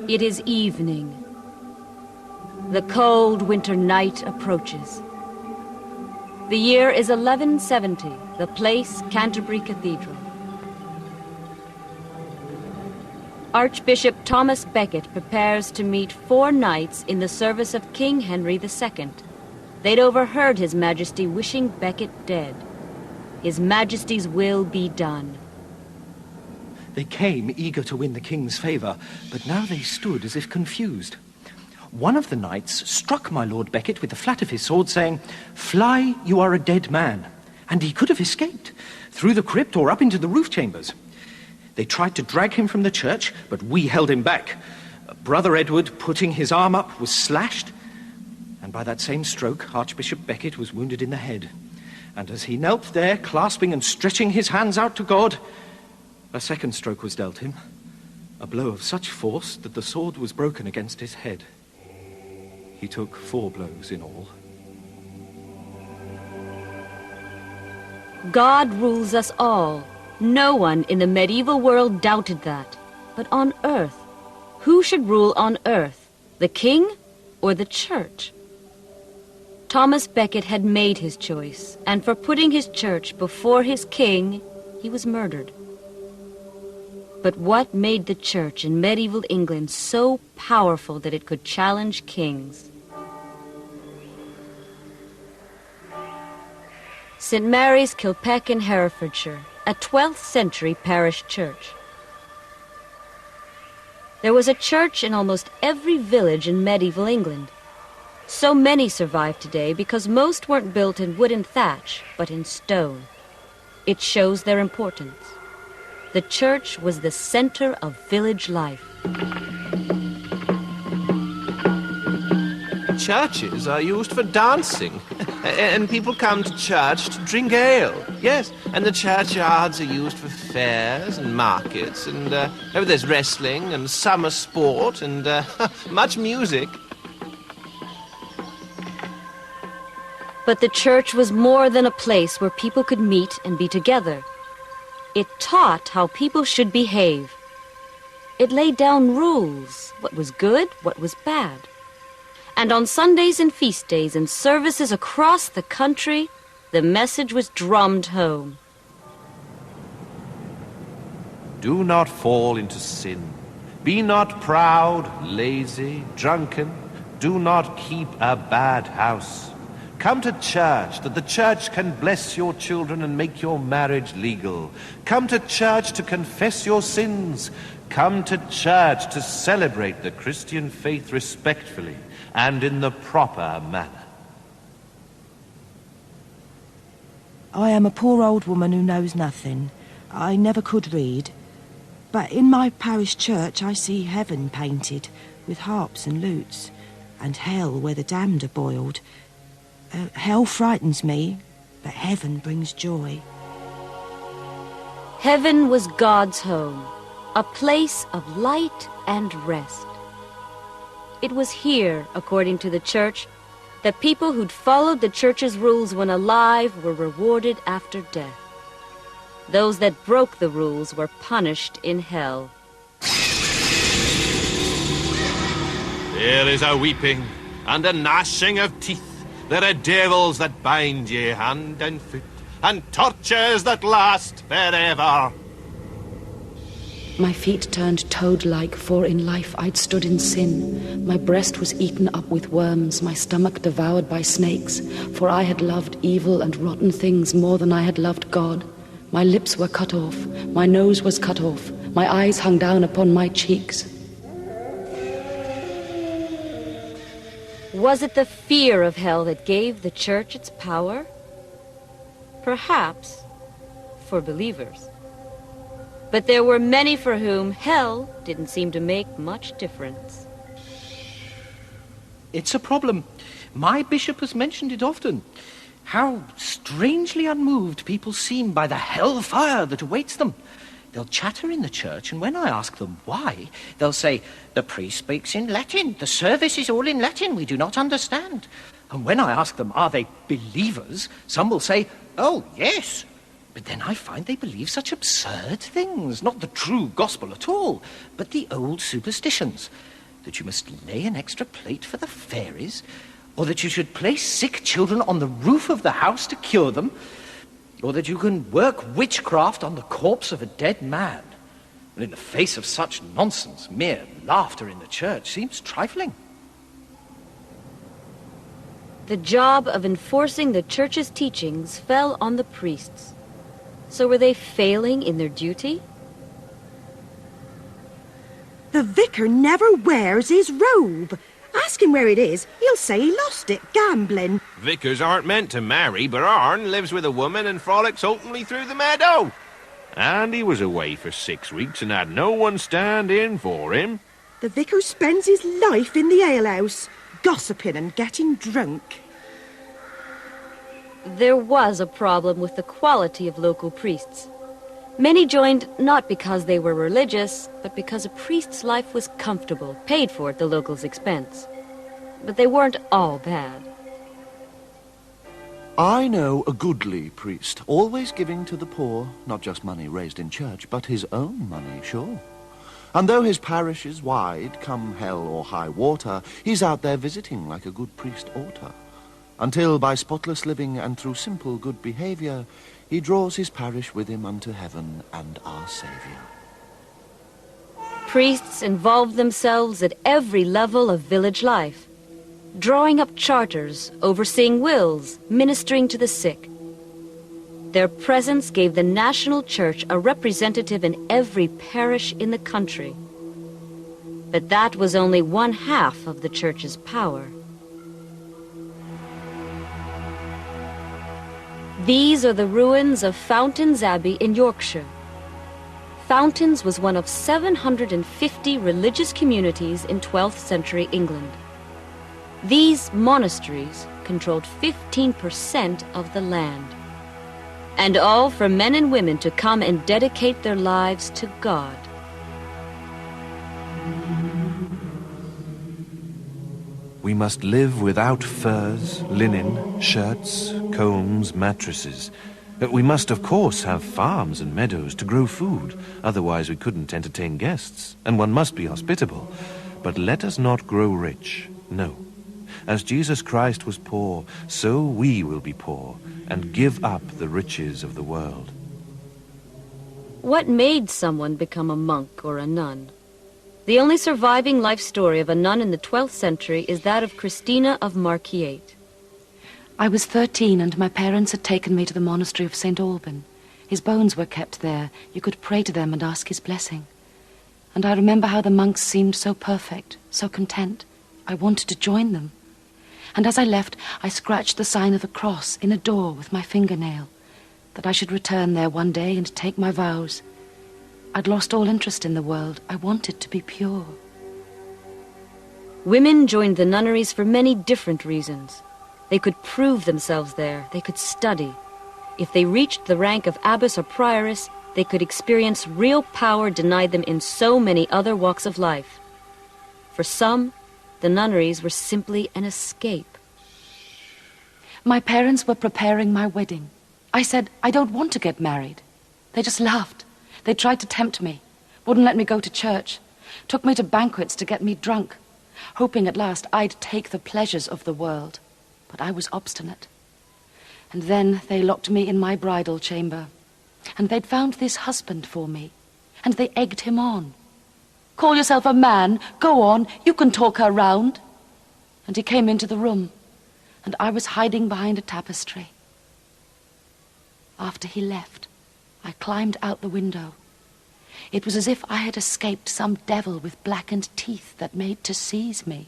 It is evening. The cold winter night approaches. The year is 1170, the place Canterbury Cathedral. Archbishop Thomas Becket prepares to meet 4 knights in the service of King Henry II. They'd overheard His Majesty wishing Becket dead. His Majesty's will be done. They came eager to win the king's favour, but now they stood as if confused. One of the knights struck my Lord Becket with the flat of his sword, saying, "Fly, you are a dead man." And he could have escaped, through the crypt or up into the roof chambers. They tried to drag him from the church, but we held him back. Brother Edward, putting his arm up, was slashed, and by that same stroke, Archbishop Becket was wounded in the head. And as he knelt there, clasping and stretching his hands out to God, a second stroke was dealt him, a blow of such force that the sword was broken against his head. He took 4 blows in all. God rules us all. No one in the medieval world doubted that. But on earth, who should rule on earth? The king or the church? Thomas Becket had made his choice, and for putting his church before his king, he was murdered. But what made the church in medieval England so powerful that it could challenge kings? St. Mary's, Kilpeck in Herefordshire, a 12th century parish church. There was a church in almost every village in medieval England. So many survive today because most weren't built in wood and thatch, but in stone. It shows their importance. The church was the center of village life. Churches are used for dancing, and people come to church to drink ale. Yes, and the churchyards are used for fairs and markets, and there's wrestling and summer sport and much music. But the church was more than a place where people could meet and be together. It taught how people should behave. It laid down rules, what was good, what was bad. And on Sundays and feast days and services across the country, the message was drummed home. Do not fall into sin. Be not proud, lazy, drunken. Do not keep a bad house. Come to church, that the church can bless your children and make your marriage legal. Come to church to confess your sins. Come to church to celebrate the Christian faith respectfully and in the proper manner. I am a poor old woman who knows nothing. I never could read. But in my parish church I see heaven painted, with harps and lutes, and hell where the damned are boiled. Hell frightens me, but heaven brings joy. Heaven was God's home, a place of light and rest. It was here, according to the church, that people who'd followed the church's rules when alive were rewarded after death. Those that broke the rules were punished in hell. There is a weeping and a gnashing of teeth. There are devils that bind ye hand and foot, and tortures that last forever. My feet turned toad-like, for in life I'd stood in sin. My breast was eaten up with worms, my stomach devoured by snakes, for I had loved evil and rotten things more than I had loved God. My lips were cut off, my nose was cut off, my eyes hung down upon my cheeks. Was it the fear of hell that gave the church its power? Perhaps, for believers. But there were many for whom hell didn't seem to make much difference. It's a problem. My bishop has mentioned it often. How strangely unmoved people seem by the hellfire that awaits them. They'll chatter in the church, and when I ask them why, they'll say, "The priest speaks in Latin. The service is all in Latin. We do not understand." And when I ask them, are they believers, some will say, "Oh, yes." But then I find they believe such absurd things, not the true gospel at all, but the old superstitions. That you must lay an extra plate for the fairies? Or that you should place sick children on the roof of the house to cure them? Or that you can work witchcraft on the corpse of a dead man? And in the face of such nonsense, mere laughter in the church seems trifling. The job of enforcing the church's teachings fell on the priests. So were they failing in their duty? The vicar never wears his robe. Ask him where it is. He'll say he lost it gambling. Vicars aren't meant to marry, but Arn lives with a woman and frolics openly through the meadow. And he was away for 6 weeks and had no one stand in for him. The vicar spends his life in the alehouse, gossiping and getting drunk. There was a problem with the quality of local priests. Many joined not because they were religious, but because a priest's life was comfortable, paid for at the locals' expense. But they weren't all bad. I know a goodly priest, always giving to the poor, not just money raised in church, but his own money, sure. And though his parish is wide, come hell or high water, he's out there visiting like a good priest oughter, until by spotless living and through simple good behaviour, he draws his parish with him unto heaven and our Saviour. Priests involved themselves at every level of village life, drawing up charters, overseeing wills, ministering to the sick. Their presence gave the national church a representative in every parish in the country. But that was only one half of the church's power. These are the ruins of Fountains Abbey in Yorkshire. Fountains was one of 750 religious communities in 12th century England. These monasteries controlled 15% of the land. And all for men and women to come and dedicate their lives to God. We must live without furs, linen, shirts, combs, mattresses. We must, of course, have farms and meadows to grow food. Otherwise we couldn't entertain guests. And one must be hospitable. But let us not grow rich. No. As Jesus Christ was poor, so we will be poor, and give up the riches of the world. What made someone become a monk or a nun? The only surviving life story of a nun in the 12th century is that of Christina of Markyate. I was 13 and my parents had taken me to the monastery of St. Alban. His bones were kept there. You could pray to them and ask his blessing. And I remember how the monks seemed so perfect, so content. I wanted to join them. And as I left, I scratched the sign of a cross in a door with my fingernail, that I should return there one day and take my vows. I'd lost all interest in the world. I wanted to be pure. Women joined the nunneries for many different reasons. They could prove themselves there. They could study. If they reached the rank of abbess or prioress, they could experience real power denied them in so many other walks of life. For some, the nunneries were simply an escape. My parents were preparing my wedding. I said, I don't want to get married. They just laughed. They tried to tempt me, wouldn't let me go to church, took me to banquets to get me drunk, hoping at last I'd take the pleasures of the world. But I was obstinate. And then they locked me in my bridal chamber, and they'd found this husband for me, and they egged him on. Call yourself a man, go on, you can talk her round. And he came into the room, and I was hiding behind a tapestry. After he left, I climbed out the window. It was as if I had escaped some devil with blackened teeth that made to seize me.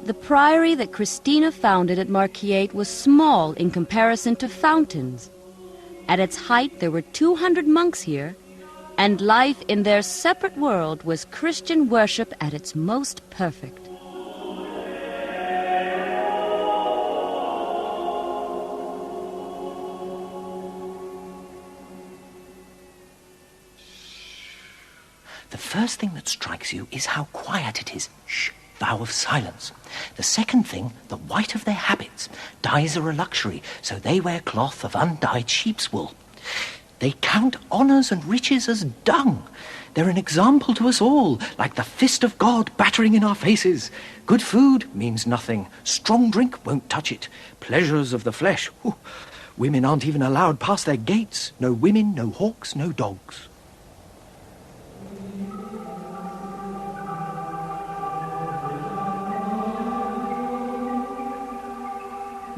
The priory that Christina founded at Markyate was small in comparison to Fountains. At its height, there were 200 monks here, and life in their separate world was Christian worship at its most perfect. The first thing that strikes you is how quiet it is. Shh, vow of silence. The second thing, the white of their habits. Dyes are a luxury, so they wear cloth of undyed sheep's wool. They count honours and riches as dung. They're an example to us all, like the fist of God battering in our faces. Good food means nothing. Strong drink won't touch it. Pleasures of the flesh. Whew. Women aren't even allowed past their gates. No women, no hawks, no dogs.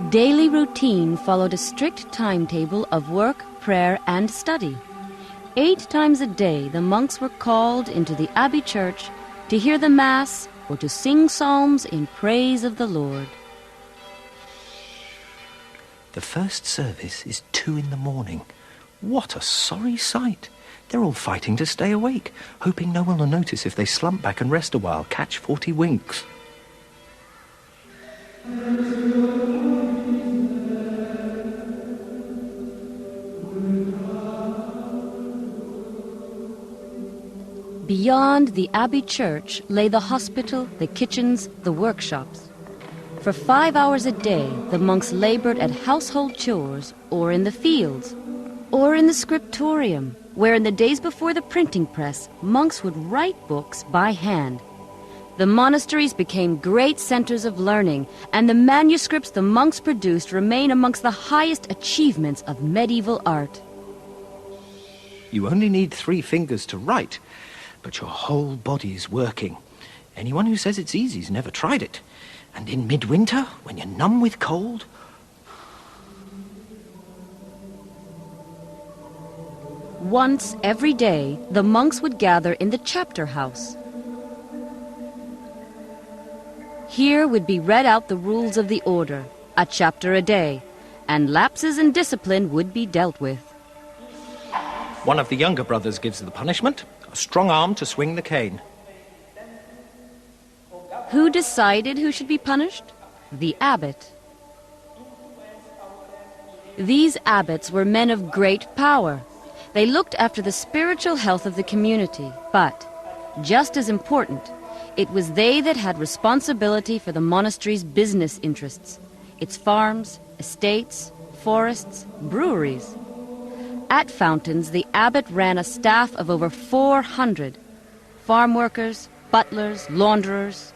Daily routine followed a strict timetable of work, prayer, and study. 8 times a day, the monks were called into the abbey church to hear the Mass or to sing psalms in praise of the Lord. The first service is 2 in the morning. What a sorry sight. They're all fighting to stay awake, hoping no one will notice if they slump back and rest a while, catch 40 winks. Beyond the abbey church lay the hospital, the kitchens, the workshops. For 5 hours a day, the monks labored at household chores, or in the fields, or in the scriptorium, where in the days before the printing press, monks would write books by hand. The monasteries became great centers of learning, and the manuscripts the monks produced remain amongst the highest achievements of medieval art. You only need 3 fingers to write, but your whole body's working. Anyone who says it's easy's never tried it. And in midwinter, when you're numb with cold... Once every day, the monks would gather in the chapter house. Here would be read out the rules of the order, a chapter a day, and lapses in discipline would be dealt with. One of the younger brothers gives the punishment, a strong arm to swing the cane. Who decided who should be punished? The abbot. These abbots were men of great power. They looked after the spiritual health of the community, but, just as important, it was they that had responsibility for the monastery's business interests, its farms, estates, forests, breweries. At Fountains, the abbot ran a staff of over 400, farm workers, butlers, launderers.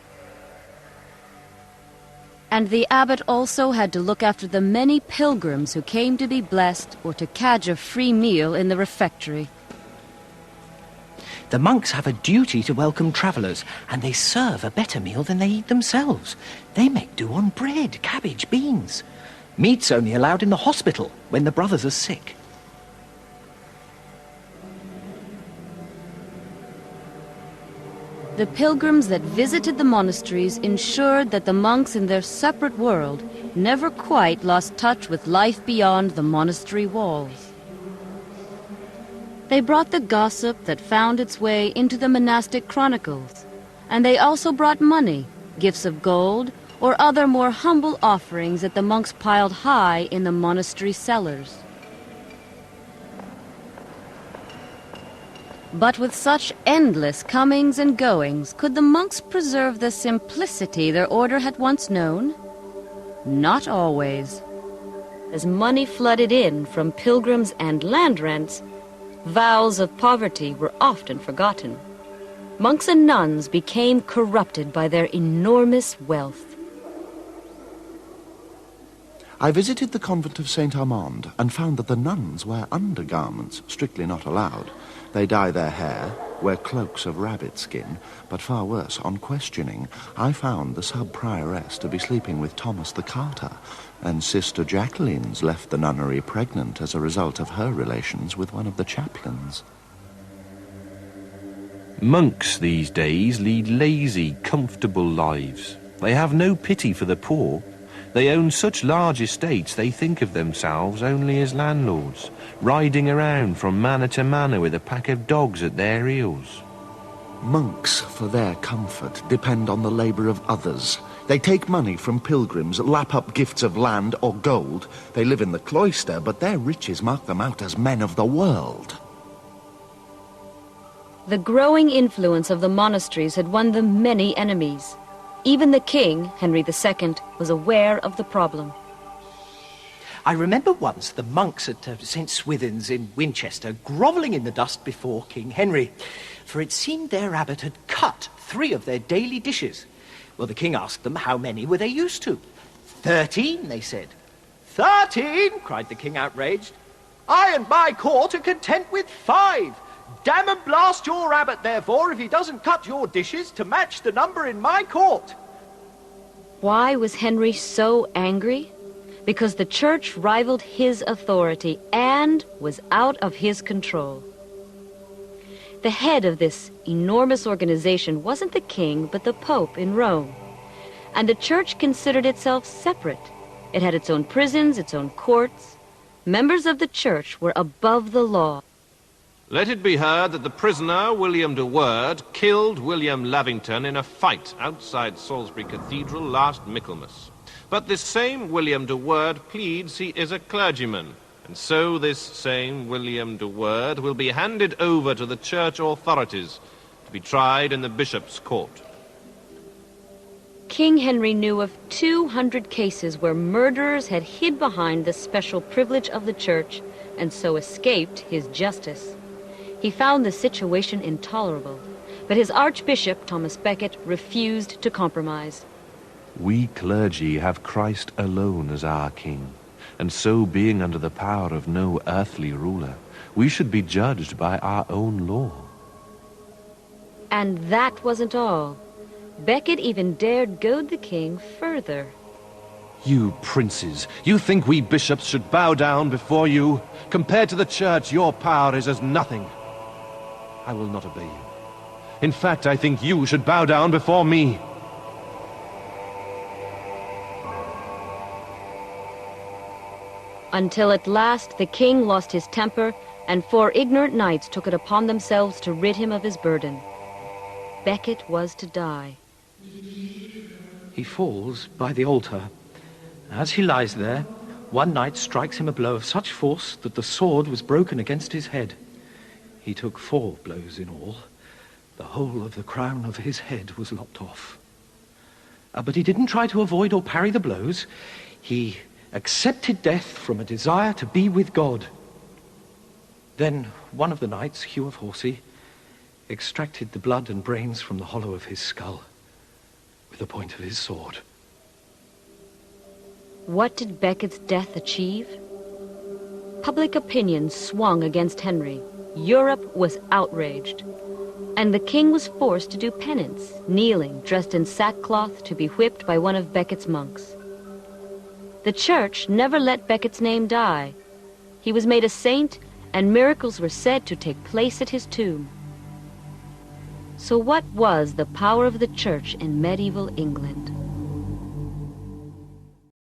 And the abbot also had to look after the many pilgrims who came to be blessed or to cadge a free meal in the refectory. The monks have a duty to welcome travellers, and they serve a better meal than they eat themselves. They make do on bread, cabbage, beans. Meat's only allowed in the hospital when the brothers are sick. The pilgrims that visited the monasteries ensured that the monks in their separate world never quite lost touch with life beyond the monastery walls. They brought the gossip that found its way into the monastic chronicles, and they also brought money, gifts of gold, or other more humble offerings that the monks piled high in the monastery cellars. But with such endless comings and goings, could the monks preserve the simplicity their order had once known? Not always. As money flooded in from pilgrims and land rents, vows of poverty were often forgotten. Monks and nuns became corrupted by their enormous wealth. I visited the convent of St. Armand and found that the nuns wear undergarments, strictly not allowed. They dye their hair, wear cloaks of rabbit skin, but far worse, on questioning, I found the sub-prioress to be sleeping with Thomas the Carter, and Sister Jacqueline's left the nunnery pregnant as a result of her relations with one of the chaplains. Monks these days lead lazy, comfortable lives. They have no pity for the poor. They own such large estates they think of themselves only as landlords, riding around from manor to manor with a pack of dogs at their heels. Monks, for their comfort, depend on the labour of others. They take money from pilgrims, lap up gifts of land or gold. They live in the cloister, but their riches mark them out as men of the world. The growing influence of the monasteries had won them many enemies. Even the king, Henry II, was aware of the problem. I remember once the monks at St. Swithin's in Winchester grovelling in the dust before King Henry, for it seemed their abbot had cut 3 of their daily dishes. Well, the king asked them how many were they used to. 13, they said. 13, cried the king, outraged. I and my court are content with 5. Damn and blast your abbot, therefore, if he doesn't cut your dishes to match the number in my court. Why was Henry so angry? Because the church rivaled his authority and was out of his control. The head of this enormous organization wasn't the king, but the Pope in Rome. And the church considered itself separate. It had its own prisons, its own courts. Members of the church were above the law. Let it be heard that the prisoner, William de Worde, killed William Lavington in a fight outside Salisbury Cathedral last Michaelmas. But this same William de Worde pleads he is a clergyman, and so this same William de Worde will be handed over to the church authorities to be tried in the bishop's court. King Henry knew of 200 cases where murderers had hid behind the special privilege of the church and so escaped his justice. He found the situation intolerable, but his Archbishop, Thomas Becket, refused to compromise. We clergy have Christ alone as our king, and so being under the power of no earthly ruler, we should be judged by our own law. And that wasn't all. Becket even dared goad the king further. You princes, you think we bishops should bow down before you? Compared to the church, your power is as nothing. I will not obey you. In fact, I think you should bow down before me. Until at last the king lost his temper, and 4 ignorant knights took it upon themselves to rid him of his burden. Becket was to die. He falls by the altar. As he lies there, one knight strikes him a blow of such force that the sword was broken against his head. He took 4 blows in all. The whole of the crown of his head was lopped off. But he didn't try to avoid or parry the blows. He accepted death from a desire to be with God. Then one of the knights, Hugh of Horsey, extracted the blood and brains from the hollow of his skull with the point of his sword. What did Becket's death achieve? Public opinion swung against Henry. Europe was outraged. And the king was forced to do penance, kneeling, dressed in sackcloth, to be whipped by one of Becket's monks. The church never let Becket's name die. He was made a saint, and miracles were said to take place at his tomb. So what was the power of the church in medieval England?